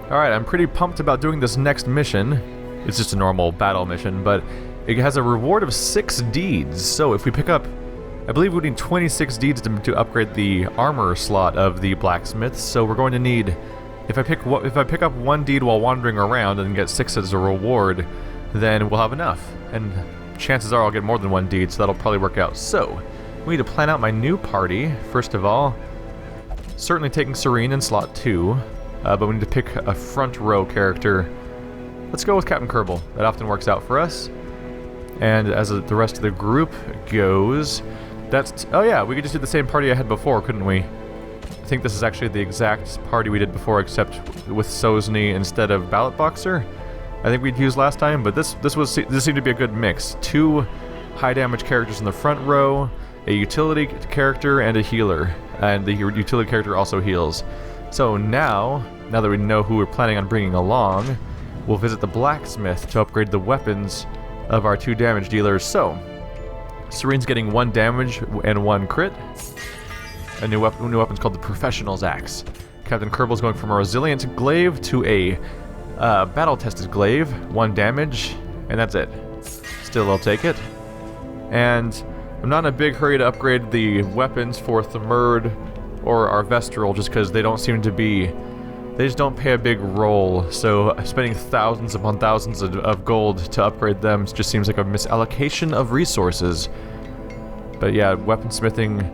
Alright, I'm pretty pumped about doing this next mission. It's just a normal battle mission, but it has a reward of 6 deeds. So if we pick up, I believe we need 26 deeds to upgrade the armor slot of the blacksmith. So we're going to need, if I pick up 1 deed while wandering around and get 6 as a reward, then we'll have enough. And chances are I'll get more than 1 deed, so that'll probably work out. So we need to plan out my new party. First of all, certainly taking Serene in slot 2. But we need to pick a front row character. Let's go with Captain Kerbal. That often works out for us. And as the rest of the group goes, oh yeah, we could just do the same party I had before, couldn't we? I think this is actually the exact party we did before, except with Sosny instead of Ballot Boxer. I think we'd used last time, but this seemed to be a good mix. 2 high damage characters in the front row, a utility character, and a healer. And the utility character also heals. So now that we know who we're planning on bringing along, we'll visit the blacksmith to upgrade the weapons of our 2 damage dealers. So, Serene's getting 1 damage and 1 crit. A new weapon's called the Professional's Axe. Captain Kerbal's going from a resilient glaive to a battle-tested glaive. 1 damage, and that's it. Still, I'll take it. And I'm not in a big hurry to upgrade the weapons for Themurd or our Vestral, just because they don't seem to be... They just don't play a big role, so spending thousands upon thousands of gold to upgrade them just seems like a misallocation of resources. But yeah, weaponsmithing...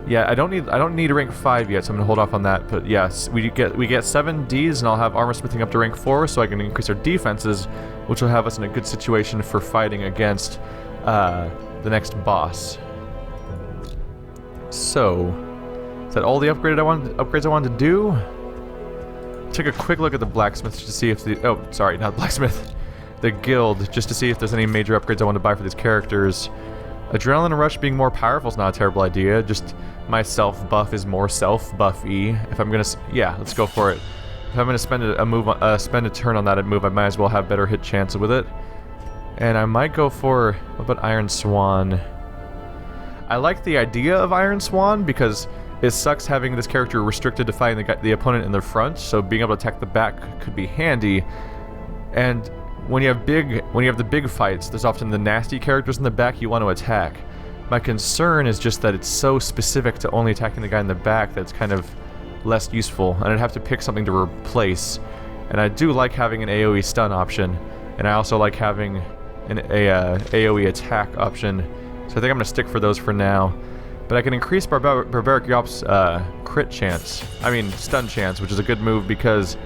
Yeah, I don't need rank 5 yet, so I'm gonna hold off on that. But yes, we get 7 Ds, and I'll have armor smithing up to rank 4, so I can increase our defenses, which will have us in a good situation for fighting against the next boss. So... Is that all the upgrades I wanted to do? Take a quick look at the blacksmith just to see if the... Oh, sorry, not blacksmith. The guild, just to see if there's any major upgrades I want to buy for these characters. Adrenaline Rush being more powerful is not a terrible idea. Just my self buff is more self buff-y. If I'm gonna... Yeah, let's go for it. If I'm gonna spend a turn on that move, I might as well have better hit chance with it. And I might go for... What about Iron Swan? I like the idea of Iron Swan because... It sucks having this character restricted to fighting the opponent in the front, so being able to attack the back could be handy. And when you have the big fights, there's often the nasty characters in the back you want to attack. My concern is just that it's so specific to only attacking the guy in the back that it's kind of less useful, and I'd have to pick something to replace. And I do like having an AoE stun option, and I also like having an AoE attack option, so I think I'm going to stick for those for now. But I can increase Barbaric Yop's stun chance, which is a good move because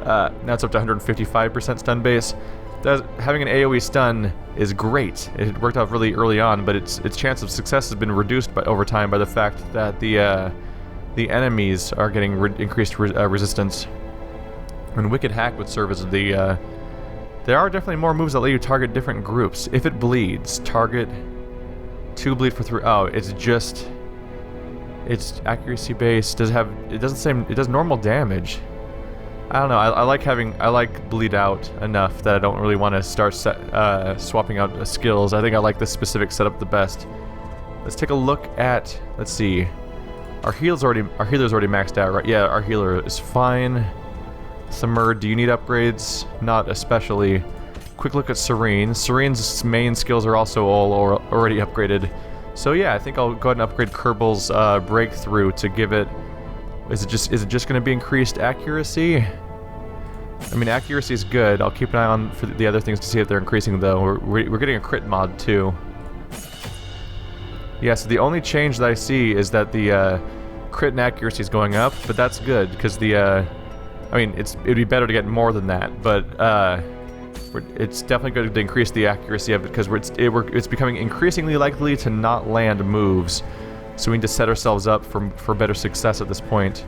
now it's up to 155% stun base. Having an AoE stun is great. It worked out really early on, but its chance of success has been reduced over time by the fact that the enemies are getting increased resistance. And Wicked Hack would serve as the... there are definitely more moves that let you target different groups. If it bleeds, target... 2 bleed for 3. Oh, it's accuracy based. It does normal damage. I don't know. I like bleed out enough that I don't really want to start swapping out skills. I think I like this specific setup the best. Let's take a look at. Let's see. Our healer's already maxed out, right? Yeah, our healer is fine. Themurd, do you need upgrades? Not especially. Quick look at Serene. Serene's main skills are also all already upgraded. So yeah, I think I'll go ahead and upgrade Kerbal's breakthrough to give it... Is it just going to be increased accuracy? I mean, accuracy is good. I'll keep an eye on for the other things to see if they're increasing, though. We're getting a crit mod, too. Yeah, so the only change that I see is that the crit and accuracy is going up, but that's good, because the... I mean, it'd be better to get more than that, but... it's definitely good to increase the accuracy of it because it's becoming increasingly likely to not land moves. So we need to set ourselves up for better success at this point.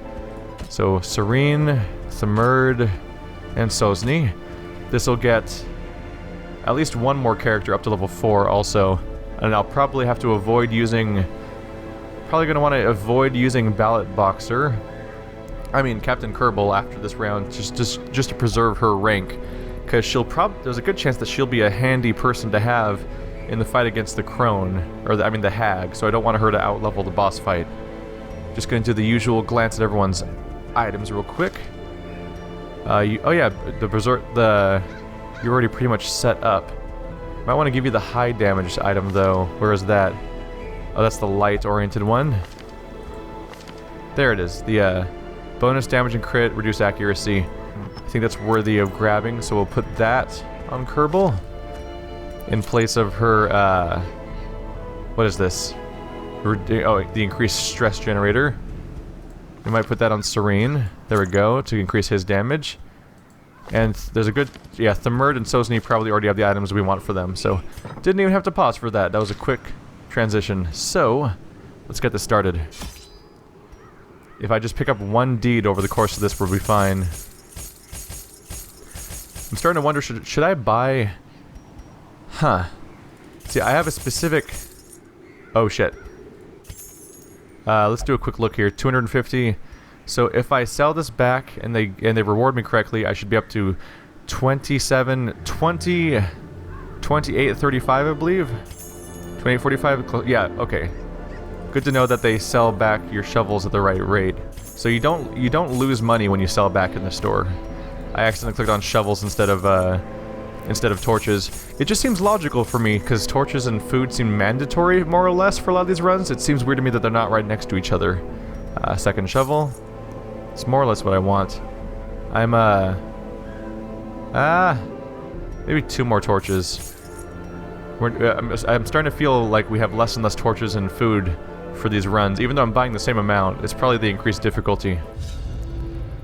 So Serene, Themurd, and Sosny. This will get at least 1 more character up to level 4 also. And I'll probably have to avoid using... Probably going to want to avoid using Ballot Boxer. I mean Captain Kerbal after this round just to preserve her rank. Because there's a good chance that she'll be a handy person to have in the fight against the crone, or the hag, so I don't want her to outlevel the boss fight. Just gonna do the usual glance at everyone's items real quick. Oh yeah, you're already pretty much set up. Might want to give you the high damage item though. Where is that? Oh, that's the light-oriented one. There it is. The bonus damage and crit, reduce accuracy. I think that's worthy of grabbing, so we'll put that on Kerbal in place of her. What is this? Oh, the increased stress generator. We might put that on Serene. There we go, to increase his damage. And there's a good... Yeah, Thamurd and Sosny probably already have the items we want for them, so... Didn't even have to pause for that. That was a quick transition. So, let's get this started. If I just pick up one deed over the course of this, we'll be fine. I'm starting to wonder, should I buy... Huh. See, I have a specific... Oh, shit. Let's do a quick look here. 250. So if I sell this back and they reward me correctly, I should be up to 27, 20, 28, 35, I believe. 28, 45. Yeah, okay. Good to know that they sell back your shovels at the right rate. So you don't lose money when you sell back in the store. I accidentally clicked on shovels instead of torches. It just seems logical for me, because torches and food seem mandatory, more or less, for a lot of these runs. It seems weird to me that they're not right next to each other. Second shovel. It's more or less what I want. I'm, maybe 2 more torches. I'm starting to feel like we have less and less torches and food for these runs. Even though I'm buying the same amount, it's probably the increased difficulty.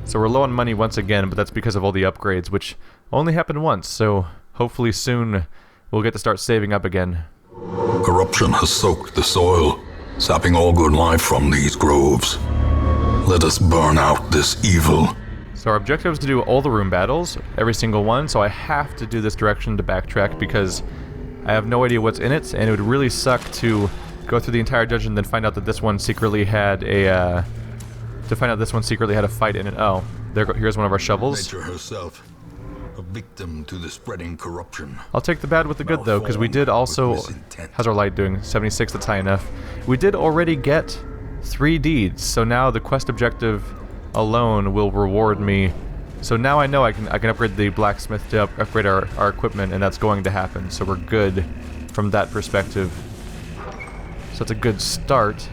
So we're low on money once again, but that's because of all the upgrades, which only happened once, so hopefully soon we'll get to start saving up again. Corruption has soaked the soil, sapping all good life from these groves. Let us burn out this evil. So our objective is to do all the room battles, every single one, so I have to do this direction to backtrack because I have no idea what's in it, and it would really suck to go through the entire dungeon and then find out that this one secretly had a, fight in it. Oh, here's one of our shovels. Nature herself, a victim to the spreading corruption. I'll take the bad with the good though, because we did also... How's our light doing? 76, that's high enough. We did already get 3 deeds, so now the quest objective alone will reward me. So now I know I can upgrade the blacksmith to upgrade our equipment, and that's going to happen, so we're good from that perspective. So it's a good start.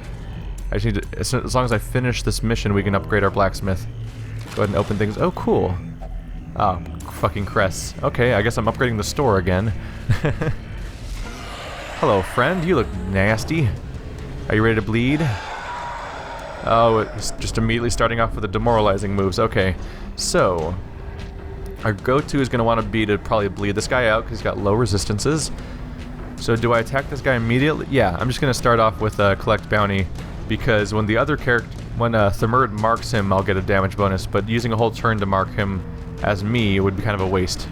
I just need to, as long as I finish this mission, we can upgrade our blacksmith. Go ahead and open things. Oh, cool. Oh, fucking crests. Okay, I guess I'm upgrading the store again. Hello, friend. You look nasty. Are you ready to bleed? Oh, it's just immediately starting off with the demoralizing moves. Okay, so our go-to is going to want to be to probably bleed this guy out because he's got low resistances. So do I attack this guy immediately? Yeah, I'm just going to start off with collect bounty, because when the other character, when Thamurd marks him, I'll get a damage bonus, but using a whole turn to mark him as me would be kind of a waste.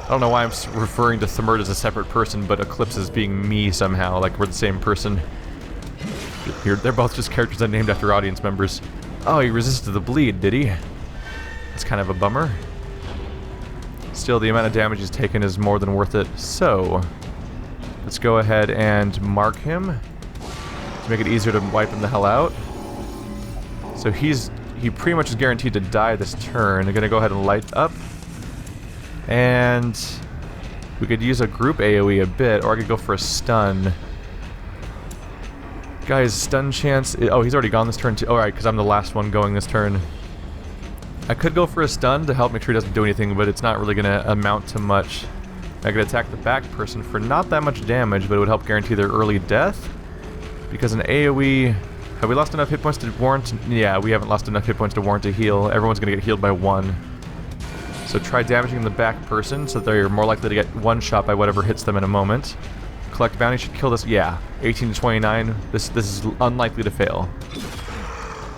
I don't know why I'm referring to Thamurd as a separate person, but Eclipse as being me somehow, like we're the same person. They're both just characters I named after audience members. Oh, he resisted the bleed, did he? That's kind of a bummer. Still, the amount of damage he's taken is more than worth it, so... Let's go ahead and mark him to make it easier to wipe him the hell out. So he pretty much is guaranteed to die this turn. I'm gonna go ahead and light up. And we could use a group AoE a bit, or I could go for a stun. Guys, stun chance... Oh, he's already gone this turn too. Alright, because I'm the last one going this turn. I could go for a stun to help make sure he doesn't do anything, but it's not really gonna amount to much. I could attack the back person for not that much damage, but it would help guarantee their early death. Because an AoE... Have we lost enough hit points to warrant... Yeah, we haven't lost enough hit points to warrant a heal. Everyone's gonna get healed by 1. So try damaging the back person, so they're more likely to get one shot by whatever hits them in a moment. Collect bounty should kill this... Yeah, 18 to 29. This is unlikely to fail.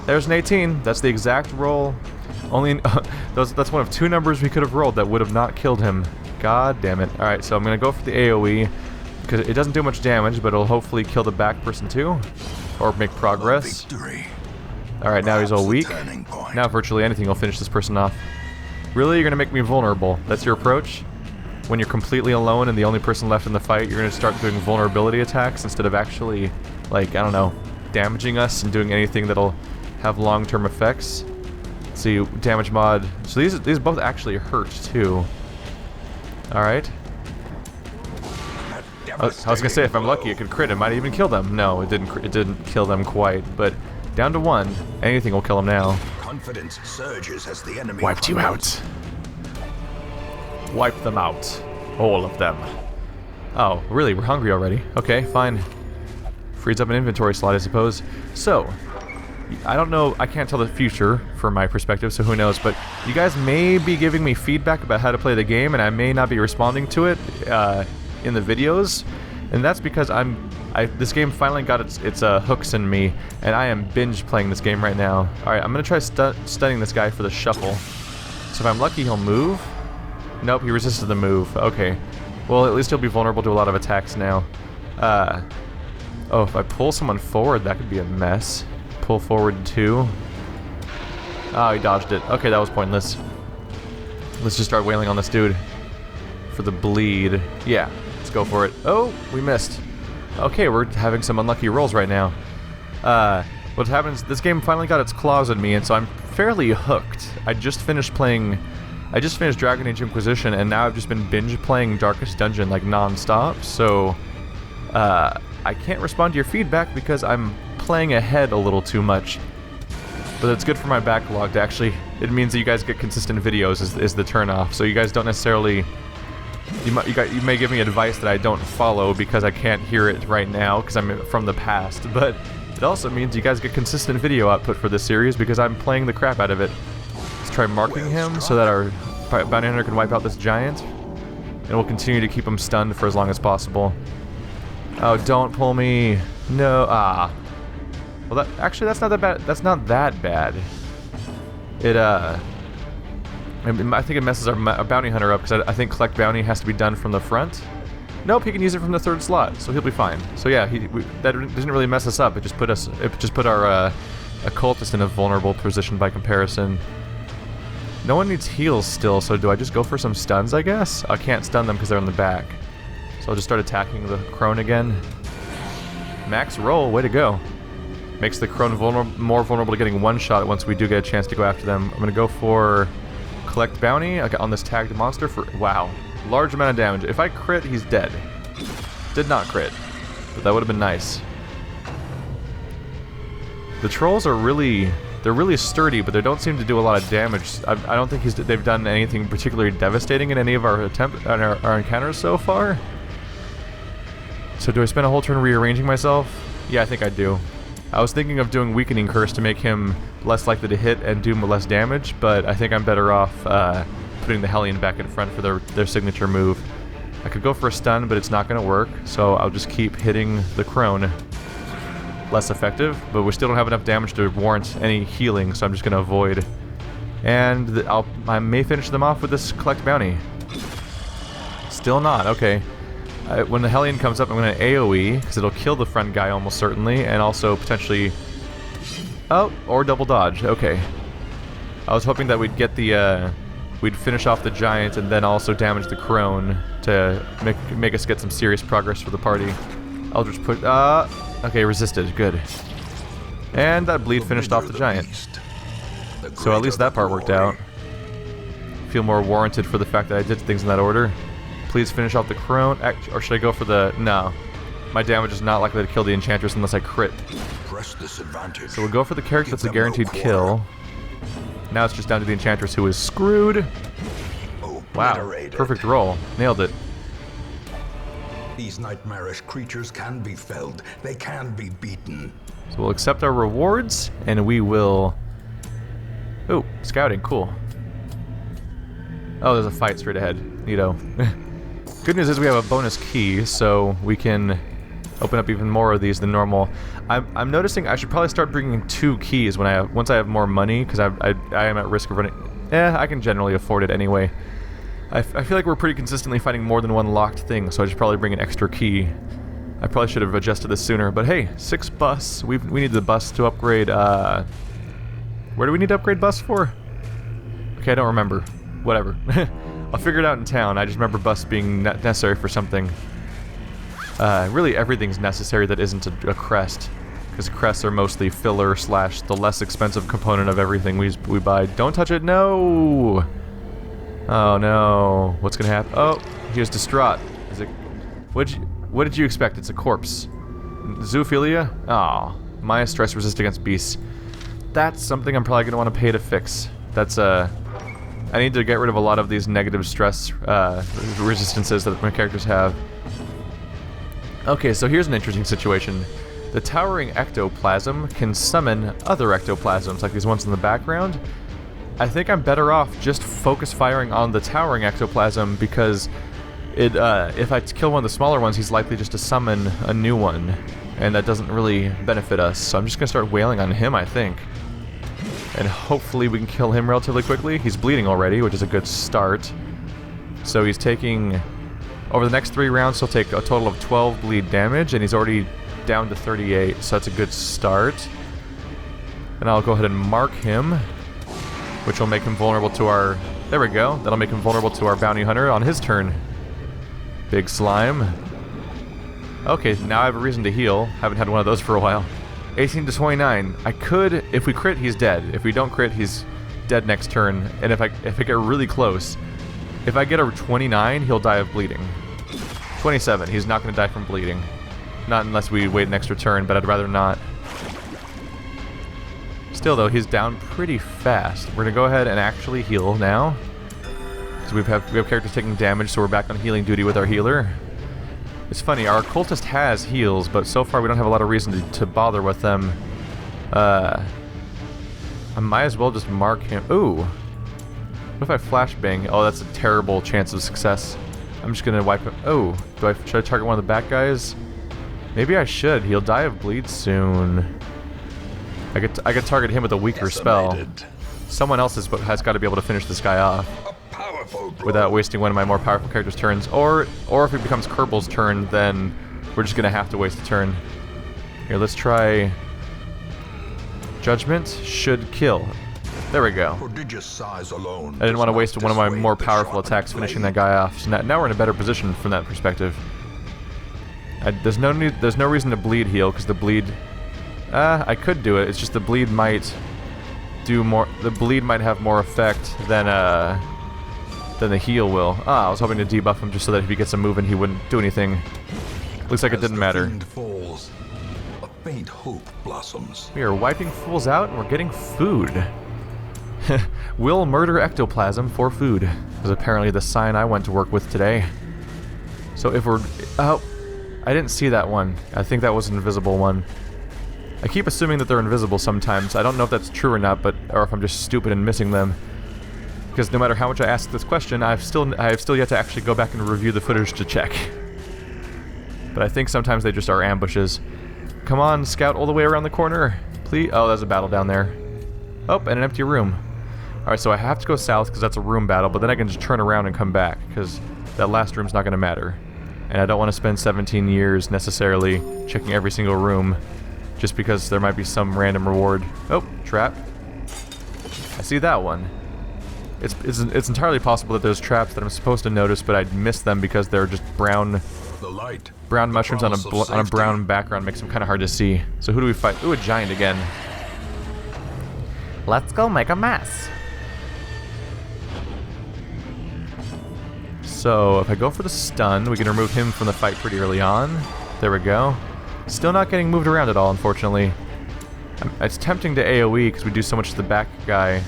There's an 18. That's the exact roll. Only... that's one of 2 numbers we could have rolled that would have not killed him. God damn it. Alright, so I'm gonna go for the AoE, because it doesn't do much damage, but it'll hopefully kill the back person too. Or make progress. Alright, now he's all weak. Now virtually anything will finish this person off. Really? You're gonna make me vulnerable? That's your approach? When you're completely alone and the only person left in the fight, you're gonna start doing vulnerability attacks instead of actually, like, I don't know, damaging us and doing anything that'll have long-term effects? Let's see, damage mod. So these both actually hurt too. All right. I was gonna say if I'm lucky, it could crit. It might even kill them. No, it didn't. It didn't kill them quite. But down to 1. Anything will kill them now. Confidence surges as the enemy Wiped you out. Wipe them out. All of them. Oh, really? We're hungry already. Okay, fine. Frees up an inventory slot, I suppose. So, I don't know. I can't tell the future from my perspective, so who knows. But you guys may be giving me feedback about how to play the game, and I may not be responding to it in the videos. And that's because this game finally got its hooks in me, and I am binge playing this game right now. Alright, I'm going to try stunning this guy for the shuffle. So if I'm lucky, he'll move. Nope, he resisted the move. Okay. Well, at least he'll be vulnerable to a lot of attacks now. Oh, if I pull someone forward, that could be a mess. Pull forward 2. Oh, he dodged it. Okay, that was pointless. Let's just start wailing on this dude. For the bleed. Yeah, let's go for it. Oh, we missed. Okay, we're having some unlucky rolls right now. What happens, this game finally got its claws in me, and so I'm fairly hooked. I just finished Dragon Age Inquisition, and now I've just been binge playing Darkest Dungeon like non-stop, so I can't respond to your feedback because I'm playing ahead a little too much. But it's good for my backlog to actually, it means that you guys get consistent videos is the turn-off, so you guys don't necessarily, you may give me advice that I don't follow because I can't hear it right now because I'm from the past, but it also means you guys get consistent video output for this series because I'm playing the crap out of it. Let's try marking him so that our bounty hunter can wipe out this giant, and we'll continue to keep him stunned for as long as possible. Oh, don't pull me. No, Well, that's not that bad. That's not that bad. I think it messes our bounty hunter up because I think collect bounty has to be done from the front. Nope, he can use it from the 3rd slot, so he'll be fine. So yeah, that doesn't really mess us up. It just put our occultist in a vulnerable position by comparison. No one needs heals still, so do I just go for some stuns, I guess? I can't stun them because they're in the back. So I'll just start attacking the crone again. Max roll, way to go. Makes the crone more vulnerable to getting one shot once we do get a chance to go after them. I'm going to go for collect bounty on this tagged monster for, wow, large amount of damage. If I crit, he's dead. Did not crit, but that would have been nice. The trolls are they're really sturdy, but they don't seem to do a lot of damage. I don't think they've done anything particularly devastating in any of our encounters so far. So do I spend a whole turn rearranging myself? Yeah, I think I do. I was thinking of doing Weakening Curse to make him less likely to hit and do less damage, but I think I'm better off putting the Hellion back in front for their signature move. I could go for a stun, but it's not going to work, so I'll just keep hitting the crone. Less effective, but we still don't have enough damage to warrant any healing, so I'm just going to avoid. And I may finish them off with this collect bounty. Still not, okay. When the Hellion comes up, I'm going to AoE, because it'll kill the front guy almost certainly, and also potentially... Oh, or double dodge, okay. I was hoping that we'd get the, we'd finish off the giant and then also damage the crone to make us get some serious progress for the party. I'll just put, okay, resisted, good. And that bleed finished off the giant. So at least that part worked out. Feel more warranted for the fact that I did things in that order. Please finish off the crone, or should I go for the... No. My damage is not likely to kill the enchantress unless I crit. So we'll go for the character that's a guaranteed kill. Now it's just down to the enchantress who is screwed. Wow, perfect roll. Nailed it. These nightmarish creatures can be felled. They can be beaten. So we'll accept our rewards, and we will... Oh, scouting, cool. Oh, there's a fight straight ahead. Neato. Good news is we have a bonus key, so we can open up even more of these than normal. I'm noticing I should probably start bringing 2 keys once I have more money, because I am at risk of running... I can generally afford it anyway. I feel like we're pretty consistently finding more than one locked thing, so I should probably bring an extra key. I probably should have adjusted this sooner, but hey, 6 bus. We need the bus to upgrade, where do we need to upgrade bus for? Okay, I don't remember. Whatever. I'll figure it out in town. I just remember bus being necessary for something. Really everything's necessary that isn't a crest. because crests are mostly filler slash the less expensive component of everything we buy. Don't touch it, no! Oh no, what's gonna happen? Oh, he is distraught. Is it? What did you expect? It's a corpse. Zoophilia? Oh, Maya stress resist against beasts. That's something I'm probably gonna want to pay to fix. That's I need to get rid of a lot of these negative stress resistances that my characters have. Okay, so here's an interesting situation. The towering ectoplasm can summon other ectoplasms, like these ones in the background. I think I'm better off just focus firing on the towering ectoplasm because it, if I kill one of the smaller ones, he's likely just to summon a new one, and that doesn't really benefit us. So I'm just gonna start wailing on him, I think. And hopefully we can kill him relatively quickly. He's bleeding already, which is a good start. So he's taking... Over the next 3 rounds, he'll take a total of 12 bleed damage, and he's already down to 38, so that's a good start. And I'll go ahead and mark him, which will make him vulnerable to our... There we go. That'll make him vulnerable to our bounty hunter on his turn. Big slime. Okay, now I have a reason to heal. Haven't had one of those for a while. 18 to 29. I could, if we crit, he's dead. If we don't crit, he's dead next turn. And if I get really close, if I get a 29, he'll die of bleeding. 27. He's not going to die from bleeding. Not unless we wait an extra turn, but I'd rather not. Still, though, he's down pretty fast. We're going to go ahead and actually heal now. So we have characters taking damage, so we're back on healing duty with our healer. It's funny, our cultist has heals, but so far we don't have a lot of reason to bother with them. I might as well just mark him. Ooh. What if I flashbang? Oh, that's a terrible chance of success. I'm just gonna wipe him. Oh, should I target one of the back guys? Maybe I should. He'll die of bleed soon. I could target him with a weaker spell. Someone else has got to be able to finish this guy off without wasting one of my more powerful characters' turns. Or if it becomes Kerbal's turn, then we're just gonna have to waste a turn. Here, let's try Judgment. Should kill. There we go. Prodigious size alone I didn't want to waste one of my more the powerful sharpened attacks finishing that blade. guy off. So now we're in a better position from that perspective. There's no reason to bleed heal because the bleed. I could do it. It's just the bleed might do more. The bleed might have more effect than the heal will. I was hoping to debuff him just so that if he gets a move and he wouldn't do anything. Looks like it didn't matter. Fiend falls, a faint hope blossoms. We are wiping fools out and we're getting food. Will murder ectoplasm for food was apparently the sign I went to work with today. So if we're... Oh, I didn't see that one. I think that was an invisible one. I keep assuming that they're invisible sometimes. I don't know if that's true or not, or if I'm just stupid and missing them. Because no matter how much I ask this question, I have still yet to actually go back and review the footage to check. But I think sometimes they just are ambushes. Come on, scout all the way around the corner. Please. Oh, there's a battle down there. Oh, and an empty room. Alright, so I have to go south because that's a room battle, but then I can just turn around and come back because that last room's not going to matter. And I don't want to spend 17 years necessarily checking every single room just because there might be some random reward. Oh, trap. I see that one. It's entirely possible that there's traps that I'm supposed to notice, but I'd miss them because they're just brown mushrooms on a brown background. Makes them kind of hard to see. So who do we fight? Ooh, a giant again. Let's go make a mess. So if I go for the stun, we can remove him from the fight pretty early on. There we go. Still not getting moved around at all, unfortunately. It's tempting to AoE because we do so much to the back guy.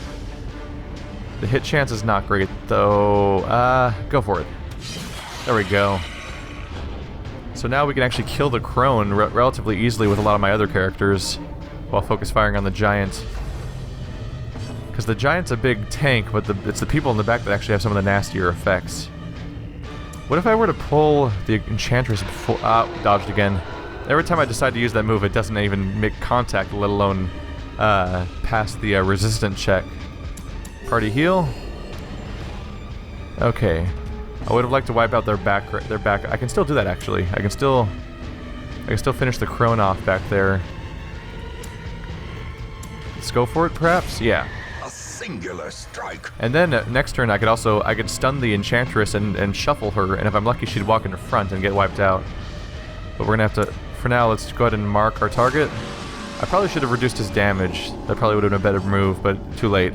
The hit chance is not great, though. Go for it. There we go. So now we can actually kill the crone relatively easily with a lot of my other characters while focus firing on the giant. Because the giant's a big tank, but it's the people in the back that actually have some of the nastier effects. What if I were to pull the Enchantress before... dodged again. Every time I decide to use that move, it doesn't even make contact, let alone pass the resistant check. Party heal. Okay. I would have liked to wipe out their back. I can still do that, actually. I can still finish the crone off back there. Let's go for it, perhaps? Yeah. A singular strike. And then next turn I could stun the Enchantress and shuffle her, and if I'm lucky she'd walk into front and get wiped out. But we're gonna have to, for now, let's go ahead and mark our target. I probably should have reduced his damage. That probably would have been a better move, but too late.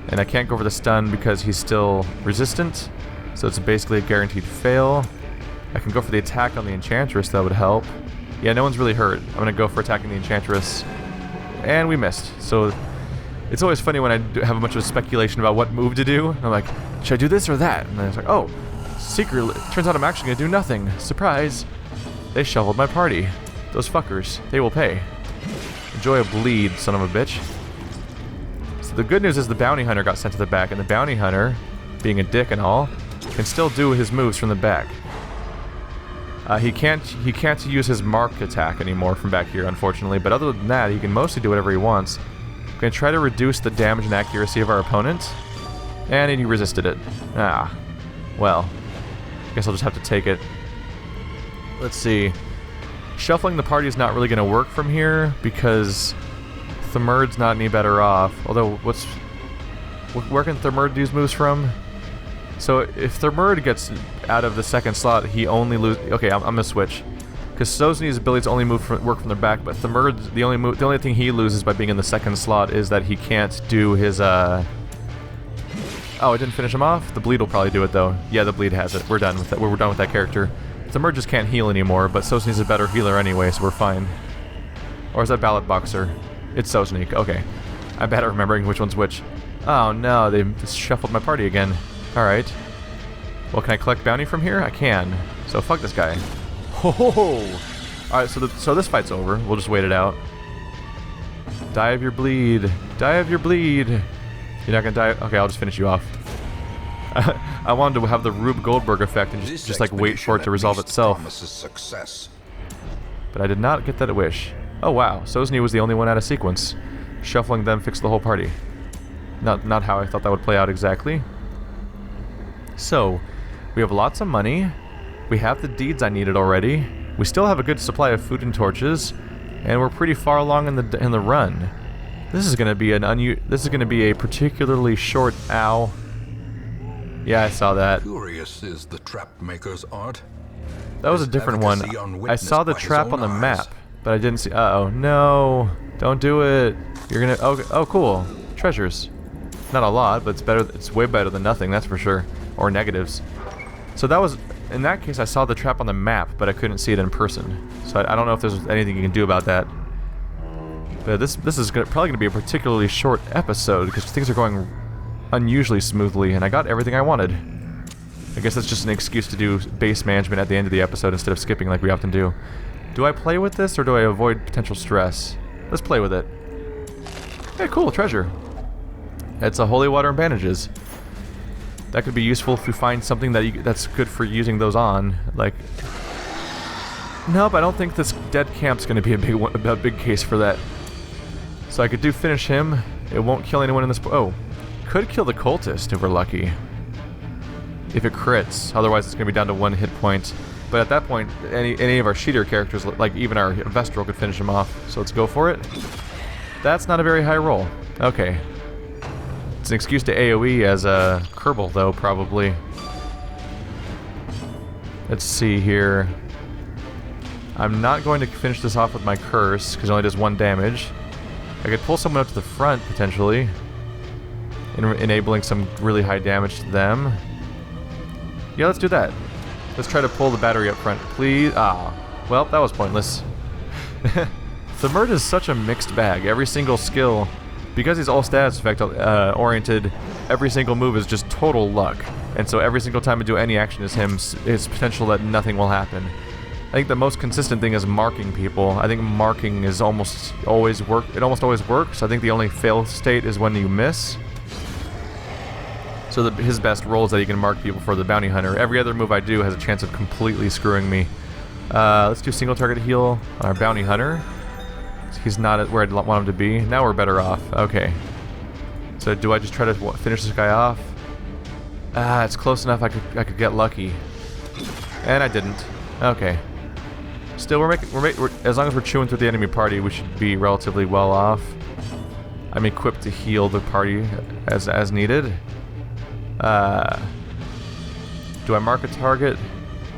And I can't go for the stun because he's still resistant, so it's basically a guaranteed fail. I can go for the attack on the Enchantress, that would help. Yeah, no one's really hurt. I'm gonna go for attacking the Enchantress. And we missed. So it's always funny when I have a bunch of speculation about what move to do. I'm like, should I do this or that? And then it's like, oh, secretly, turns out I'm actually gonna do nothing. Surprise! They shoveled my party. Those fuckers. They will pay. Enjoy a bleed, son of a bitch. So the good news is the bounty hunter got sent to the back, and the bounty hunter, being a dick and all, can still do his moves from the back. He can't use his marked attack anymore from back here, unfortunately, but other than that, he can mostly do whatever he wants. I'm going to try to reduce the damage and accuracy of our opponent, and he resisted it. Ah, well, I guess I'll just have to take it. Let's see. Shuffling the party is not really going to work from here, because Thamurd's not any better off. Although, where can Thamurd do his moves from? So if Thamurd gets out of the second slot, he only loses. Okay, I'm gonna switch, because Sosny's abilities only work from the back, but Thamurd, the only thing he loses by being in the second slot is that he can't do his Oh, it didn't finish him off. The bleed will probably do it though. Yeah, the bleed has it. We're done with that. We're done with that character. Thamurd just can't heal anymore, but Sosny's a better healer anyway, so we're fine. Or is that Ballot Boxer? It's Sosny. Okay, I'm bad at remembering which one's which. Oh no, they just shuffled my party again. Alright. Well, can I collect bounty from here? I can. So fuck this guy. Ho ho ho! Alright, so this fight's over. We'll just wait it out. Die of your bleed. Die of your bleed. You're not gonna die. Okay, I'll just finish you off. I wanted to have the Rube Goldberg effect and just like wait for it to resolve itself. Success. But I did not get that wish. Oh wow, Sosny was the only one out of sequence. Shuffling them fixed the whole party. Not how I thought that would play out exactly. So, we have lots of money, we have the deeds I needed already, we still have a good supply of food and torches, and we're pretty far along in the run. This is gonna be a particularly short. Ow. Yeah, I saw that. Curious is the trap maker's art. That was a different one. I saw the trap on the map, but I didn't see. Uh-oh, no! Don't do it. You're gonna. Oh, cool. Treasures. Not a lot, but it's better. It's way better than nothing. That's for sure. Or negatives. So that was, in that case, I saw the trap on the map, but I couldn't see it in person. So I don't know if there's anything you can do about that. But this is probably going to be a particularly short episode, because things are going unusually smoothly, and I got everything I wanted. I guess that's just an excuse to do base management at the end of the episode instead of skipping like we often do. Do I play with this, or do I avoid potential stress? Let's play with it. Hey, cool, treasure. It's a holy water and bandages. That could be useful if you find something that's good for using those on. Like, nope, I don't think this dead camp's going to be a big case for that. So I could finish him. It won't kill anyone in this. Oh, could kill the cultist if we're lucky. If it crits, otherwise it's going to be down to 1 hit point. But at that point, any of our cheater characters, like even our Vestral, could finish him off. So let's go for it. That's not a very high roll. Okay. It's an excuse to AoE as a Kerbal, though, probably. Let's see here. I'm not going to finish this off with my curse, because it only does 1 damage. I could pull someone up to the front, potentially, enabling some really high damage to them. Yeah, let's do that. Let's try to pull the battery up front, please. Ah, well, that was pointless. Thamurd is such a mixed bag. Every single skill, because he's all stats effect oriented, every single move is just total luck. And so every single time I do any action is it's potential that nothing will happen. I think the most consistent thing is marking people. I think marking is almost always it almost always works. I think the only fail state is when you miss. So his best roll is that he can mark people for the bounty hunter. Every other move I do has a chance of completely screwing me. Let's do single target heal on our bounty hunter. He's not at where I'd want him to be. Now we're better off. Okay. So do I just try to finish this guy off? Ah, it's close enough I could get lucky. And I didn't. Okay. Still, we're as long as we're chewing through the enemy party, we should be relatively well off. I'm equipped to heal the party as needed. Do I mark a target?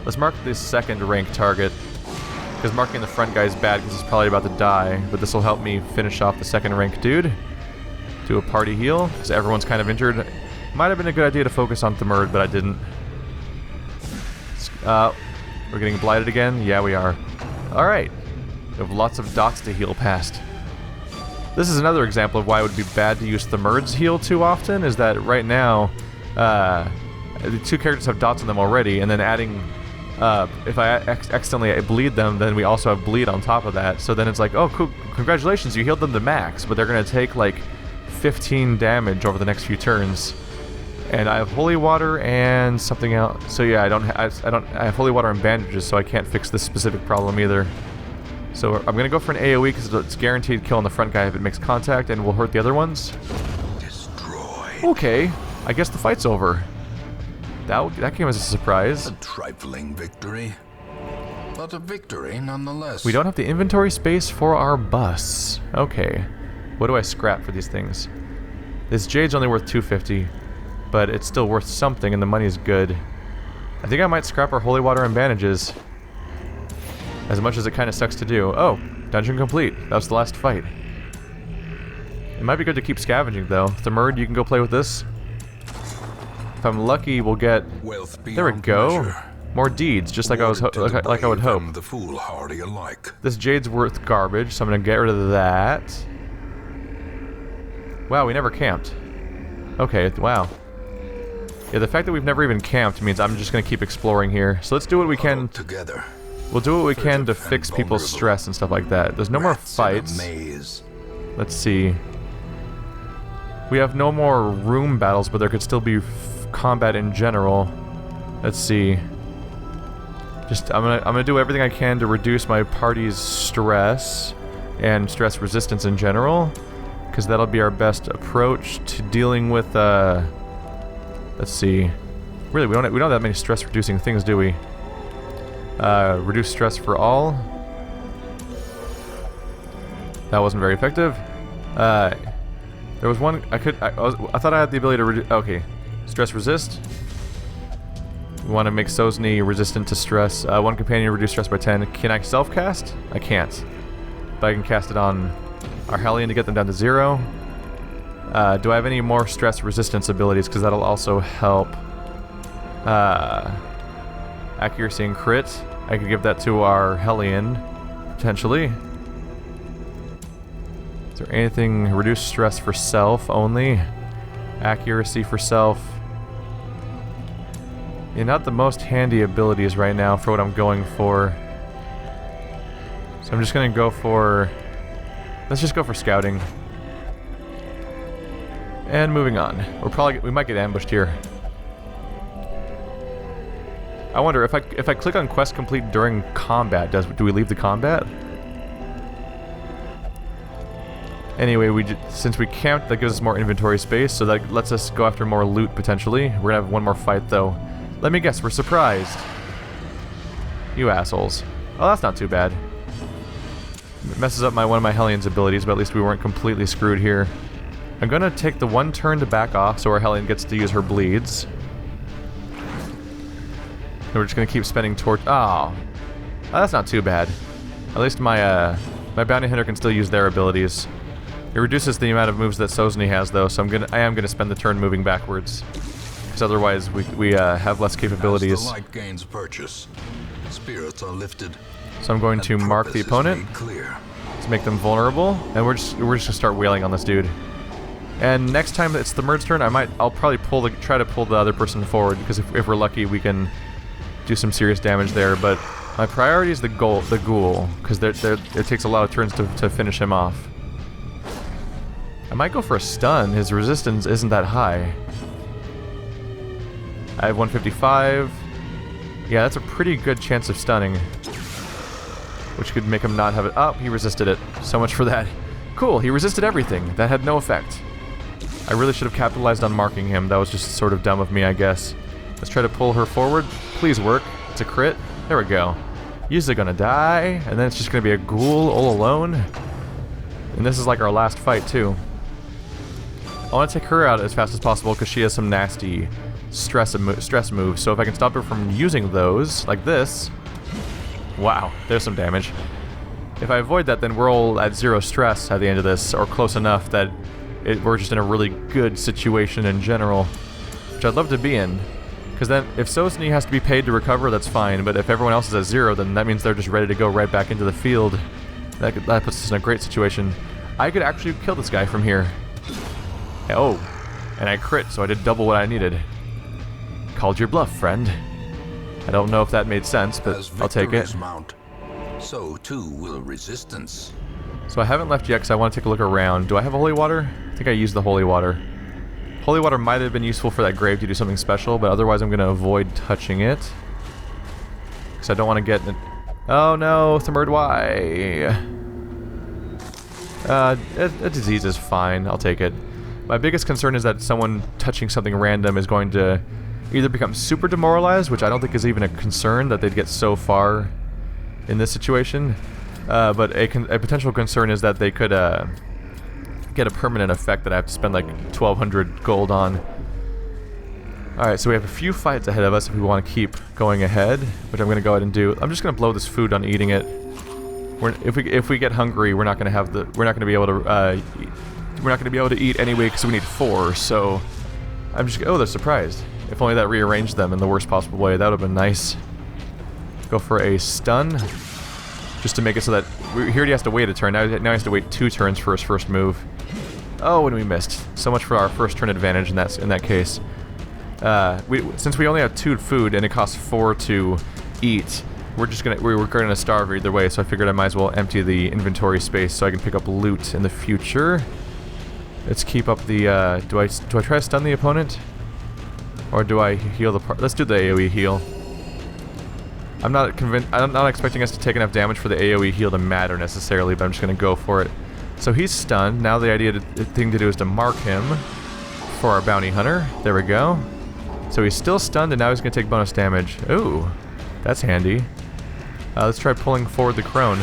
Let's mark the second rank target. Because marking the front guy is bad because he's probably about to die. But this will help me finish off the second rank dude. Do a party heal, because everyone's kind of injured. Might have been a good idea to focus on Themurd, but I didn't. We're getting blighted again? Yeah, we are. Alright. We have lots of dots to heal past. This is another example of why it would be bad to use Themurd's heal too often, is that right now, the two characters have dots on them already, and then adding, if I accidentally bleed them, then we also have bleed on top of that. So then it's like, oh, cool, congratulations, you healed them to max, but they're going to take like 15 damage over the next few turns. And I have holy water and something else. So yeah, I have holy water and bandages, so I can't fix this specific problem either. So I'm gonna go for an AoE because it's guaranteed kill on the front guy if it makes contact, and will hurt the other ones. Destroy. Okay, I guess the fight's over. That came as a surprise. A trifling victory, but a victory nonetheless. We don't have the inventory space for our bus. Okay, what do I scrap for these things? This jade's only worth 250. But it's still worth something, and the money is good. I think I might scrap our holy water and bandages. As much as it kind of sucks to do. Oh, dungeon complete. That was the last fight. It might be good to keep scavenging, though. Themurd, you can go play with this. If I'm lucky, we'll get... There we go. More deeds, just like I was like I would hope. The foolhardy alike. This jade's worth garbage, so I'm gonna get rid of that. Wow, we never camped. Okay, wow. Yeah, the fact that we've never even camped means I'm just going to keep exploring here. So let's do what we can. Together. We'll do what we can to fix people's stress and stuff like that. There's no more fights. Let's see. We have no more room battles, but there could still be combat in general. Let's see. I'm gonna do everything I can to reduce my party's stress and stress resistance in general, because that'll be our best approach to dealing with let's see. Really, we don't have that many stress-reducing things, do we? Reduce stress for all. That wasn't very effective. There was one I thought I had the ability to reduce. Okay, stress resist. We want to make Sosny resistant to stress. One companion reduce stress by 10. Can I self-cast? I can't, but I can cast it on our Hellion to get them down to 0. Do I have any more stress resistance abilities? Because that'll also help. Accuracy and crit. I could give that to our Hellion, potentially. Is there anything? Reduce stress for self only. Accuracy for self. Yeah, not the most handy abilities right now for what I'm going for. So I'm just gonna go for... Let's just go for scouting. And moving on. We might get ambushed here. I wonder if I click on quest complete during combat, do we leave the combat? Anyway, since we camped, that gives us more inventory space, so that lets us go after more loot potentially. We're gonna have one more fight though. Let me guess, we're surprised. You assholes. Oh, that's not too bad. It messes up one of my Hellion's abilities, but at least we weren't completely screwed here. I'm gonna take the one turn to back off so our Hellion gets to use her bleeds. And we're just gonna keep spending torch. Oh, that's not too bad. At least my my bounty hunter can still use their abilities. It reduces the amount of moves that Sosny has though, so I am gonna spend the turn moving backwards, because otherwise we have less capabilities. As the light gains purchase, spirits are lifted. So I'm going to mark the opponent to make them vulnerable, and we're just gonna start wailing on this dude. And next time it's the Themurd's turn, I'll probably try to pull the other person forward, because if we're lucky, we can do some serious damage there. But my priority is the Ghoul, because it takes a lot of turns to finish him off. I might go for a stun. His resistance isn't that high. I have 155. Yeah, that's a pretty good chance of stunning, which could make him not have it. Oh, he resisted it. So much for that. Cool, he resisted everything. That had no effect. I really should have capitalized on marking him. That was just sort of dumb of me, I guess. Let's try to pull her forward. Please work. It's a crit. There we go. Usually gonna die, and then it's just gonna be a ghoul all alone. And this is like our last fight, too. I want to take her out as fast as possible because she has some nasty stress moves. So if I can stop her from using those, like this, Wow, there's some damage. If I avoid that, then we're all at 0 stress at the end of this, or close enough that we're just in a really good situation in general, which I'd love to be in. Because then, if Sosny has to be paid to recover, that's fine, but if everyone else is at 0, then that means they're just ready to go right back into the field. That puts us in a great situation. I could actually kill this guy from here. Oh, and I crit, so I did double what I needed. Called your bluff, friend. I don't know if that made sense, but I'll take it. Mount, so too will resistance. So I haven't left yet because I want to take a look around. Do I have holy water? I think I used the holy water. Holy water might have been useful for that grave to do something special, but otherwise I'm going to avoid touching it. Because I don't want to get... Oh no, Third Y. A disease is fine, I'll take it. My biggest concern is that someone touching something random is going to either become super demoralized, which I don't think is even a concern that they'd get so far in this situation, but a potential concern is that they could get a permanent effect that I have to spend like 1,200 gold on. Alright, so we have a few fights ahead of us if we want to keep going ahead, which I'm going to go ahead and do. I'm just going to blow this food on eating it. If we get hungry, we're not going to be able to eat anyway because we need 4. So I'm just they're surprised. If only that rearranged them in the worst possible way. That would have been nice. Go for a stun, just to make it so that he already has to wait a turn. Now he has to wait 2 turns for his first move. Oh, and we missed. So much for our first turn advantage in that case. Since we only have 2 food and it costs 4 to eat, we're gonna starve either way. So I figured I might as well empty the inventory space so I can pick up loot in the future. Let's keep up the. Do I try to stun the opponent, or do I heal the part? Let's do the AOE heal. I'm not convinced. I'm not expecting us to take enough damage for the AOE heal to matter necessarily, but I'm just gonna go for it. So he's stunned. Now the thing to do is to mark him for our bounty hunter. There we go. So he's still stunned, and now he's gonna take bonus damage. Ooh, that's handy. Let's try pulling forward the crone.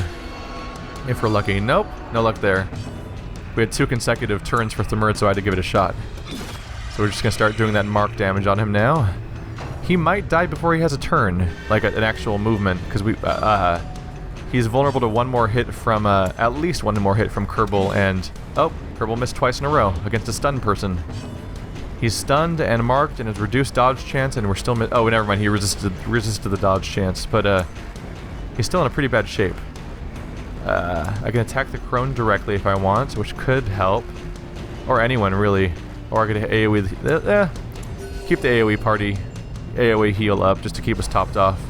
If we're lucky. Nope, no luck there. We had 2 consecutive turns for Third, so I had to give it a shot. So we're just gonna start doing that mark damage on him now. He might die before he has a turn, like an actual movement, because he's vulnerable to 1 more hit from, at least 1 more hit from Kerbal, and, oh, Kerbal missed twice in a row against a stunned person. He's stunned and marked and has reduced dodge chance, and we're still oh, never mind, he resisted the dodge chance, but, he's still in a pretty bad shape. I can attack the crone directly if I want, which could help. Or anyone, really. Or I could AoE keep the AoE heal up just to keep us topped off.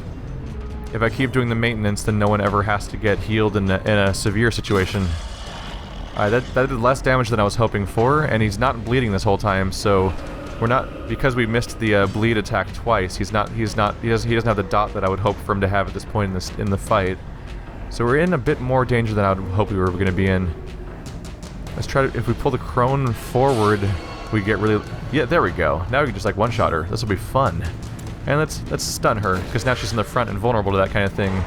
If I keep doing the maintenance, then no one ever has to get healed in a severe situation. Alright, that did less damage than I was hoping for, and he's not bleeding this whole time, so we're not, because we missed the bleed attack twice, he doesn't have the dot that I would hope for him to have at this point in the fight. So we're in a bit more danger than I would hope we were going to be in. Let's try to, if we pull the crone forward, we get really, yeah, there we go. Now we can just like one-shot her. This will be fun. And let's stun her, because now she's in the front and vulnerable to that kind of thing.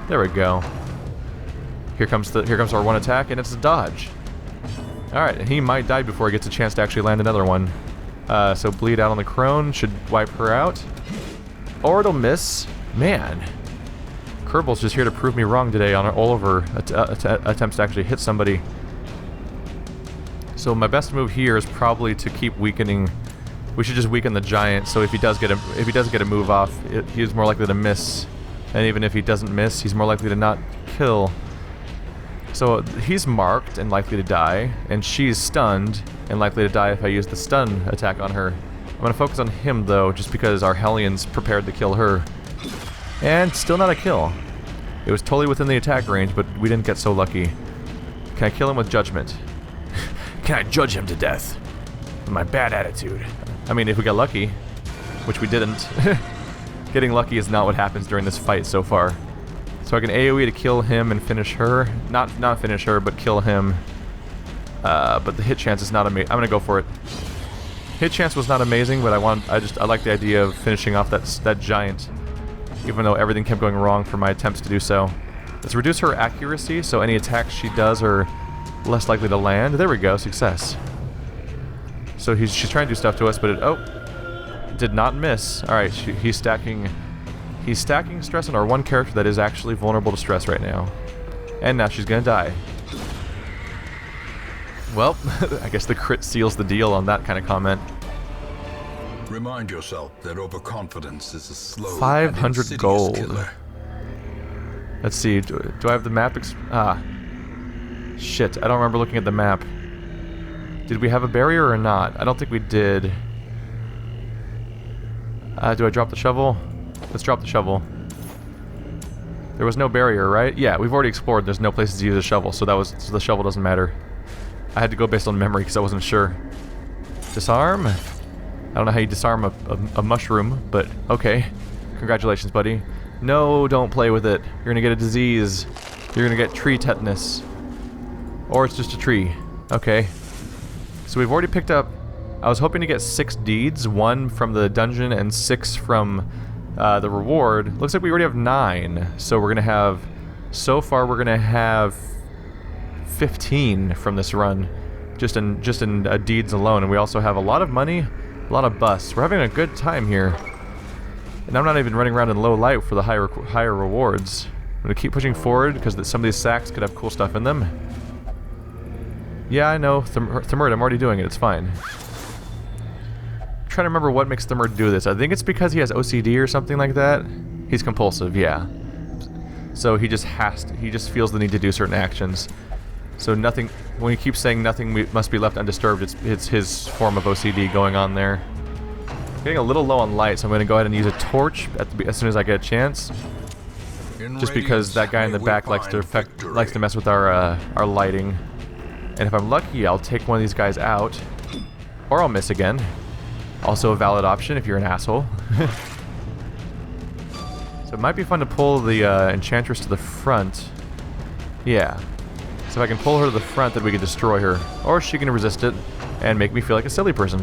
There we go. Here comes our 1 attack, and it's a dodge. Alright, and he might die before he gets a chance to actually land another one. So bleed out on the crone, should wipe her out. Or it'll miss. Man. Kerbal's just here to prove me wrong today on all of her attempts to actually hit somebody. So my best move here is probably to keep weakening. We should just weaken the giant, so if he does get a move off, he's more likely to miss. And even if he doesn't miss, he's more likely to not kill. So he's marked and likely to die, and she's stunned and likely to die if I use the stun attack on her. I'm going to focus on him though, just because our Hellion's prepared to kill her. And still not a kill. It was totally within the attack range, but we didn't get so lucky. Can I kill him with judgment? Can I judge him to death with my bad attitude? I mean, if we got lucky, which we didn't. Getting lucky is not what happens during this fight so far. So I can AoE to kill him and finish her. Not finish her, but kill him. But the hit chance is not amazing. I'm gonna go for it. Hit chance was not amazing, but I like the idea of finishing off that giant, even though everything kept going wrong for my attempts to do so. Let's reduce her accuracy, so any attacks she does are less likely to land. There we go, success. So she's trying to do stuff to us, but it did not miss. Alright, he's stacking He's stacking stress on our one character that is actually vulnerable to stress right now. And now she's gonna die. Well, I guess the crit seals the deal on that kind of comment. Remind yourself that overconfidence is a slow 500 and insidious gold. killer. Let's see, do I have the map? Shit, I don't remember looking at the map. Did we have a barrier or not? I don't think we did. Do I drop the shovel? Let's drop the shovel. There was no barrier, right? Yeah, we've already explored. There's no places to use a shovel, so so the shovel doesn't matter. I had to go based on memory because I wasn't sure. Disarm? I don't know how you disarm a mushroom, but okay. Congratulations, buddy. No, don't play with it. You're gonna get a disease. You're gonna get tree tetanus. Or it's just a tree. Okay. So we've already picked up... I was hoping to get 6 deeds, 1 from the dungeon and 6 from the reward. Looks like we already have 9. So we're gonna have... So far we're gonna have 15 from this run. Just in deeds alone. And we also have a lot of money, a lot of busts. We're having a good time here. And I'm not even running around in low light for the higher rewards. I'm gonna keep pushing forward because some of these sacks could have cool stuff in them. Yeah, I know. Thamurd, I'm already doing it. It's fine. I'm trying to remember what makes Thamurd do this. I think it's because he has OCD or something like that. He's compulsive, yeah. So he just feels the need to do certain actions. So nothing, when he keeps saying nothing must be left undisturbed, it's his form of OCD going on there. Getting a little low on light, so I'm going to go ahead and use a torch as soon as I get a chance. Just because that guy in the back likes to mess with our lighting. And if I'm lucky, I'll take one of these guys out. Or I'll miss again. Also a valid option if you're an asshole. So it might be fun to pull the Enchantress to the front. Yeah. So if I can pull her to the front, then we can destroy her. Or she can resist it and make me feel like a silly person.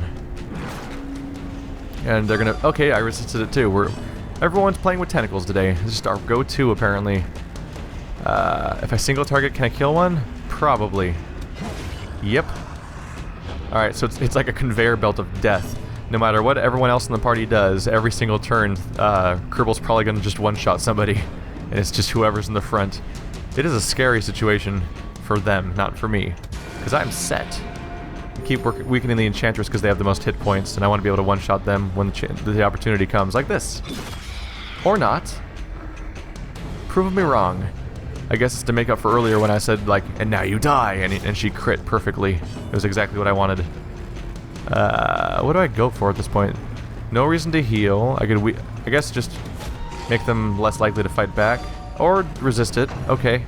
And they're gonna... Okay, I resisted it too. Everyone's playing with tentacles today. This is our go-to, apparently. If I single target, can I kill one? Probably. Yep. Alright, so it's like a conveyor belt of death. No matter what everyone else in the party does, every single turn, Kerbal's probably gonna just one-shot somebody. And it's just whoever's in the front. It is a scary situation for them, not for me. Because I'm set. Keep weakening the Enchantress because they have the most hit points, and I want to be able to one-shot them when the opportunity comes, like this. Or not. Prove me wrong. I guess it's to make up for earlier when I said, like, and now you die, and she crit perfectly. It was exactly what I wanted. What do I go for at this point? No reason to heal. I guess just make them less likely to fight back. Or resist it. Okay.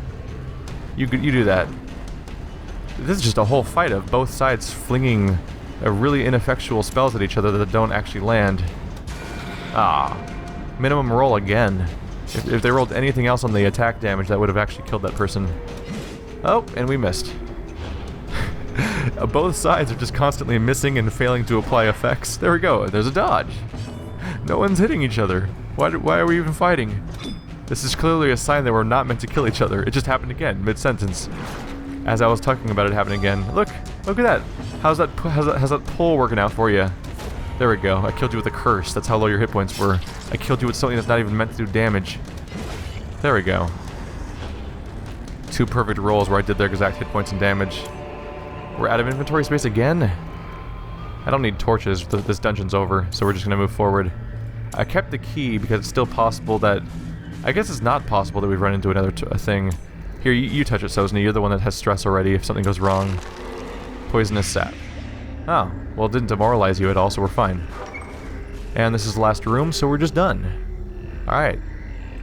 You do that. This is just a whole fight of both sides flinging really ineffectual spells at each other that don't actually land. Ah. Minimum roll again. If they rolled anything else on the attack damage, that would have actually killed that person. Oh, and we missed. Both sides are just constantly missing and failing to apply effects. There we go. There's a dodge. No one's hitting each other. Why are we even fighting? This is clearly a sign that we're not meant to kill each other. It just happened again, mid-sentence. As I was talking about it happening again. Look at that. How's that pull working out for you? There we go. I killed you with a curse. That's how low your hit points were. I killed you with something that's not even meant to do damage. There we go. 2 perfect rolls where I did their exact hit points and damage. We're out of inventory space again? I don't need torches. This dungeon's over, so we're just going to move forward. I kept the key because it's still possible that... I guess it's not possible that we've run into another thing. Here, you touch it, Sosny. You're the one that has stress already if something goes wrong. Poisonous sap. Oh, well, it didn't demoralize you at all, so we're fine. And this is the last room, so we're just done. Alright.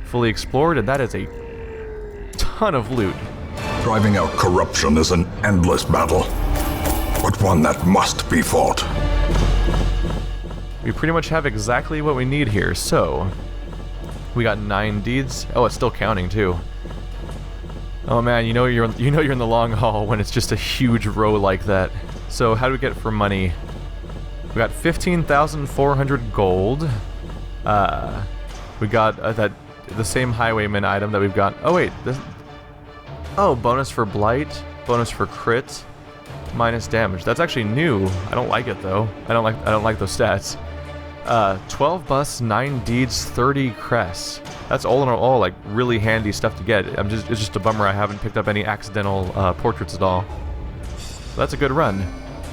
Fully explored, and that is a ton of loot. Driving out corruption is an endless battle, but one that must be fought. We pretty much have exactly what we need here, so... We got 9 deeds. Oh, it's still counting, too. Oh man, you know you're in the long haul when it's just a huge row like that. So how do we get for money? We got 15,400 gold. We got the same highwayman item that we've got. Oh wait, bonus for blight, bonus for crit, minus damage. That's actually new. I don't like it though. I don't like those stats. 12 busts, 9 deeds, 30 crests. That's all in all like really handy stuff to get. It's just a bummer I haven't picked up any accidental portraits at all. So that's a good run.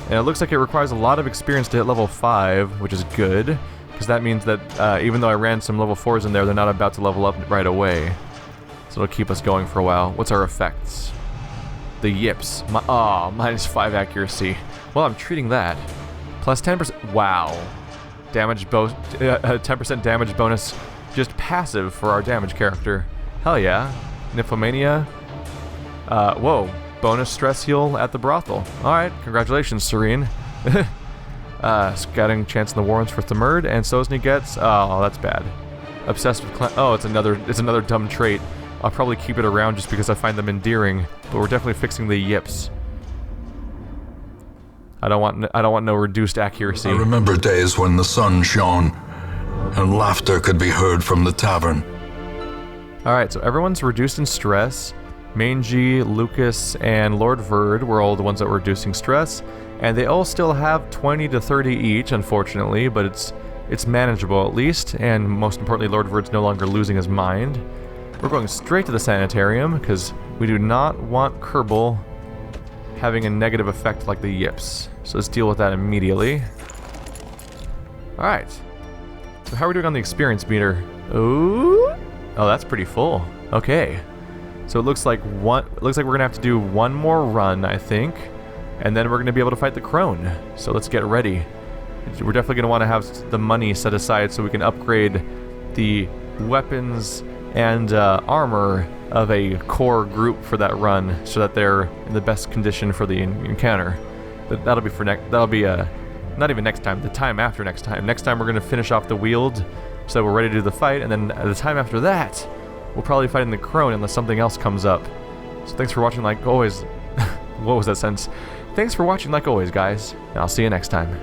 And it looks like it requires a lot of experience to hit level 5, which is good, because that means that even though I ran some level 4s in there, they're not about to level up right away. So it'll keep us going for a while. What's our effects? The yips. Minus 5 accuracy. Well, I'm treating that. Plus 10%. Wow. Damage 10% damage bonus. Just passive for our damage character. Hell yeah. Nymphomania. Whoa. Bonus stress heal at the brothel. Alright, congratulations, Serene. Scouting chance in the Warrens for Themurd, and Sosny gets... Oh, that's bad. Obsessed with... Oh, it's another dumb trait. I'll probably keep it around just because I find them endearing, but we're definitely fixing the yips. I don't want no reduced accuracy. I remember days when the sun shone, and laughter could be heard from the tavern. Alright, so everyone's reduced in stress. Mangy, Lucas, and Lord Verd were all the ones that were reducing stress, and they all still have 20 to 30 each, unfortunately, but it's manageable at least, and most importantly, Lord Verd's no longer losing his mind. We're going straight to the sanitarium, because we do not want Kerbal having a negative effect like the yips. So let's deal with that immediately. Alright. So how are we doing on the experience meter? Ooh. Oh, that's pretty full. Okay. So it looks like we're gonna have to do one more run, I think, and then we're gonna be able to fight the crone. So let's get ready. We're definitely gonna want to have the money set aside so we can upgrade the weapons and armor of a core group for that run, so that they're in the best condition for the encounter. But that'll be for not even next time. The time after next time. Next time we're gonna finish off the wield, so we're ready to do the fight, and then at the time after that, we'll probably fight in the crone unless something else comes up. So thanks for watching like always. What was that sentence? Thanks for watching like always, guys, and I'll see you next time.